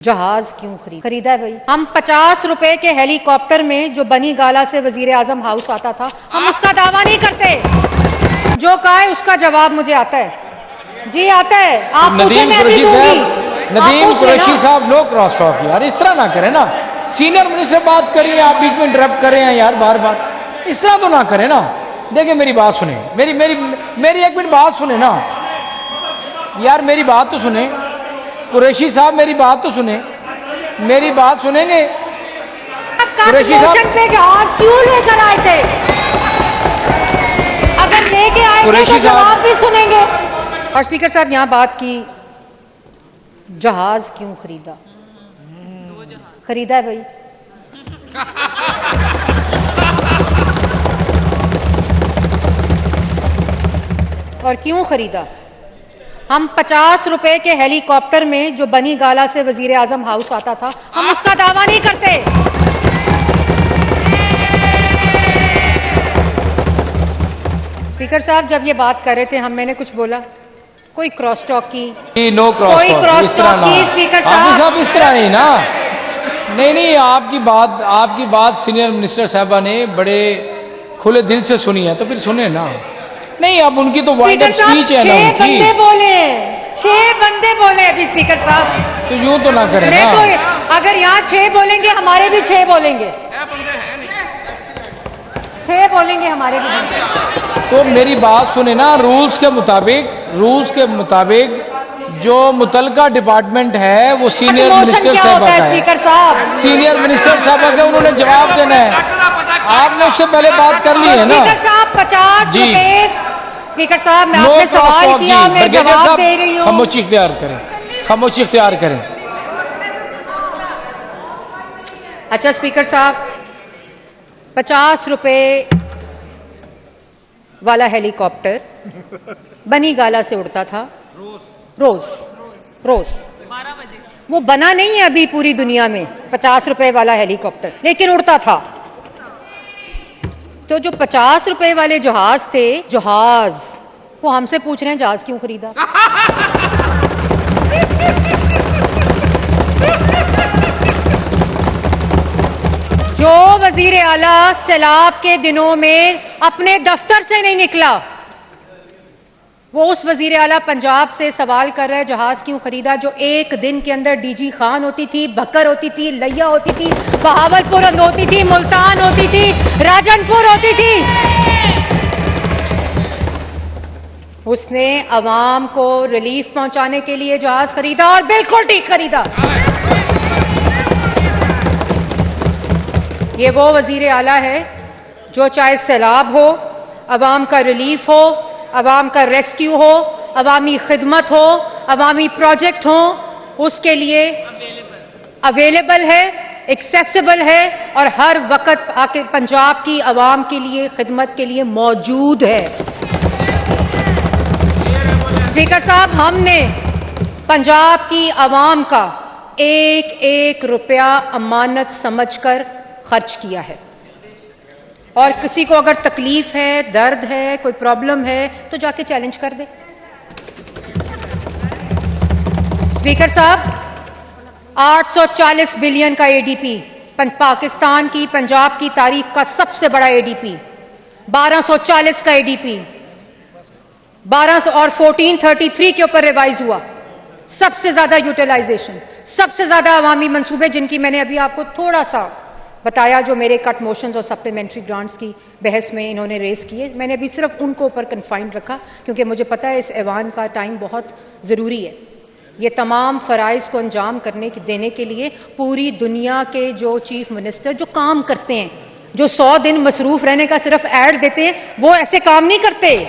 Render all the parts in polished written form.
जहाज क्यों खरीदा है भाई? हम 50 रुपए के हेलीकॉप्टर में जो बनी गाला से वजीर आजम हाउस आता था, हम उसका दावा नहीं करते। जो कहा है उसका जवाब मुझे आता है जी, आता है। आप नदीम कुरैशी साहब, नो क्रॉस टॉक यार, इस तरह ना करें ना। सीनियर मिनिस्टर बात करिए, आप बीच में इंटरप्ट कर रहे हैं यार बार बार, इस तरह तो ना करें ना। देखिए मेरी बात सुने, मेरी एक मिनट बात सुने ना यार, मेरी बात तो सुने। कुरैशी साहब मेरी बात तो सुने, मेरी बात सुनेंगे? कुरैशी साहब पे जहाज क्यों लेकर आए थे? अगर लेके आए थे तो जवाब भी सुनेंगे। और स्पीकर साहब यहाँ बात की, जहाज क्यों खरीदा है भाई? और क्यों खरीदा? हम 50 रुपए के हेलीकॉप्टर में जो बनी गाला से वजीर आजम हाउस आता था, हम उसका दावा नहीं करते। स्पीकर साहब जब ये बात कर रहे थे, मैंने कुछ बोला? कोई क्रॉस टॉक की? नो क्रॉस कोई क्रॉस टॉक की? स्पीकर साहब इस तरह नहीं ना। नहीं, आपकी बात सीनियर मिनिस्टर साहबा ने बड़े खुले दिल से सुनी है, तो फिर सुने ना। नहीं, अब उनकी तो वाइड अप स्पीच है ना उनकी। 6 बंदे बोले अभी स्पीकर साहब, तो यूं तो ना करें ना। तो अगर यहाँ 6 बोलेंगे, हमारे भी 6 बोलेंगे, 6 बोलेंगे हमारे भी। तो मेरी बात सुने ना, रूल्स के मुताबिक जो मुतलका डिपार्टमेंट है वो सीनियर मिनिस्टर साहब का है। स्पीकर साहब, सीनियर मिनिस्टर साहब का उन्होंने जवाब देना है। आपने उससे पहले बात कर ली है ना। स्पीकर साहब 50 रुपए। स्पीकर साहब मैं आपने सवाल किया, मैं जवाब दे रही हूँ। खामोशी इख्तियार करें। अच्छा स्पीकर साहब, 50 रुपए वाला हेलीकॉप्टर बनी गाला से उड़ता था रोज 12 बजे। वो बना नहीं है अभी पूरी दुनिया में 50 रुपए वाला हेलीकॉप्टर, लेकिन उड़ता था। तो जो 50 रुपए वाले जहाज थे, वो हमसे पूछ रहे हैं जहाज क्यों खरीदा? जो वजीर आला सैलाब के दिनों में अपने दफ्तर से नहीं निकला, वो उस वजीर आला पंजाब से सवाल कर रहा है जहाज क्यों खरीदा, जो एक दिन के अंदर डीजी खान होती थी, बकर होती थी, लैया होती थी, बहावलपुर होती थी, मुल्तान होती थी, राजनपुर होती थी। उसने अवाम को रिलीफ पहुंचाने के लिए जहाज खरीदा, और बिल्कुल ठीक खरीदा। ये वो वजीर आला है जो चाहे सैलाब हो, अवाम का रिलीफ हो, अवाम का रेस्क्यू हो, अवामी खिदमत हो, अवामी प्रोजेक्ट हो, उसके लिए अवेलेबल है, एक्सेसिबल है, और हर वक्त आके पंजाब की अवाम के लिए खिदमत के लिए मौजूद है। स्पीकर साहब, हमने पंजाब की अवाम का एक रुपया अमानत समझकर खर्च किया है, और किसी को अगर तकलीफ है, दर्द है, कोई प्रॉब्लम है, तो जाके चैलेंज कर दे। स्पीकर साहब, 840 बिलियन का एडीपी, पाकिस्तान की पंजाब की तारीख का सबसे बड़ा एडीपी, 1240 का एडीपी, 1200 और 1433 के ऊपर रिवाइज हुआ। सबसे ज्यादा यूटिलाइजेशन, सबसे ज्यादा अवामी मंसूबे, जिनकी मैंने अभी आपको थोड़ा सा बताया, जो मेरे कट मोशंस और सप्लीमेंट्री ग्रांट्स की बहस में इन्होंने रेस किए, मैंने अभी सिर्फ उनको ऊपर कन्फाइंड रखा, क्योंकि मुझे पता है इस ऐवान का टाइम बहुत ज़रूरी है। ये तमाम फ़राइज़ को अंजाम देने के लिए पूरी दुनिया के जो चीफ मिनिस्टर जो काम करते हैं, जो 100 दिन मसरूफ़ रहने का सिर्फ ऐड देते हैं, वो ऐसे काम नहीं करते।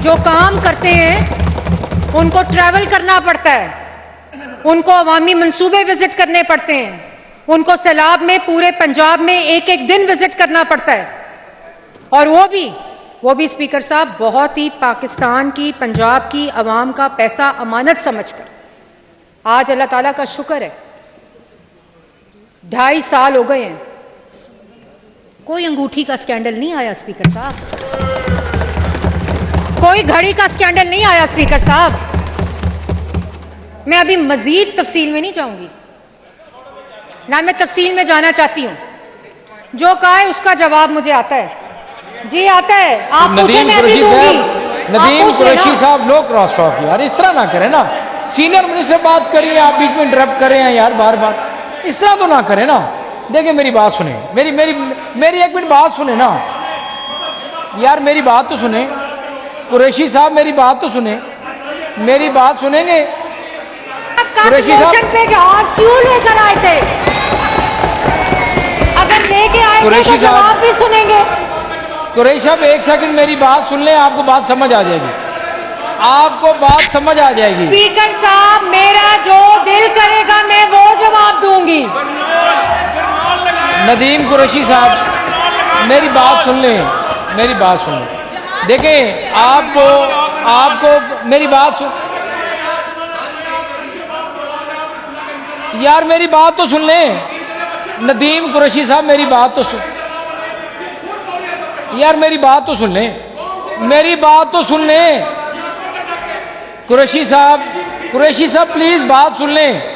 जो काम करते हैं उनको ट्रैवल करना पड़ता है, उनको अवामी मंसूबे विजिट करने पड़ते हैं, उनको सैलाब में पूरे पंजाब में एक दिन विजिट करना पड़ता है, और वो भी स्पीकर साहब बहुत ही पाकिस्तान की, पंजाब की अवाम का पैसा अमानत समझकर। आज अल्लाह ताला का शुक्र है 2.5 साल हो गए हैं, कोई अंगूठी का स्कैंडल नहीं आया स्पीकर साहब, कोई घड़ी का स्कैंडल नहीं आया स्पीकर साहब। मैं अभी मजीद तफसील में नहीं जाऊंगी, ना मैं तफसील में जाना चाहती हूं। जो कहा है उसका जवाब मुझे आता है, जी आता है। आप पूछे, मैं अभी दूंगी। नदीम कुरैशी साहब, नो क्रॉस टॉक यार, इस तरह ना करें ना। सीनियर मिनिस्टर बात करिए, आप बीच में इंटरप्ट कर रहे हैं यार बार बार, इस तरह तो ना करें ना। देखिए मेरी बात सुने, मेरी एक मिनट बात सुने ना यार, मेरी बात तो सुने। कुरैशी साहब मेरी बात तो सुने, मेरी बात सुनेंगे? कुरैशी साहब पे जहाज क्यों लेकर आए थे? अगर लेके आए थे तो जवाब भी सुनेंगे। कुरैशी साहब एक सेकंड मेरी बात सुन लें, आपको बात समझ आ जाएगी, आपको बात समझ आ जाएगी। स्पीकर साहब, मेरा जो दिल करेगा मैं वो जवाब दूंगी। नदीम कुरैशी साहब मेरी बात सुन लें, मेरी बात सुन लें। देखें आपको मेरी बात सुन यार, मेरी बात तो सुन लें। नदीम कुरैशी साहब मेरी बात तो सुन यार, मेरी बात तो सुन लें, मेरी बात तो सुन लें। कुरैशी साहब प्लीज बात सुन लें।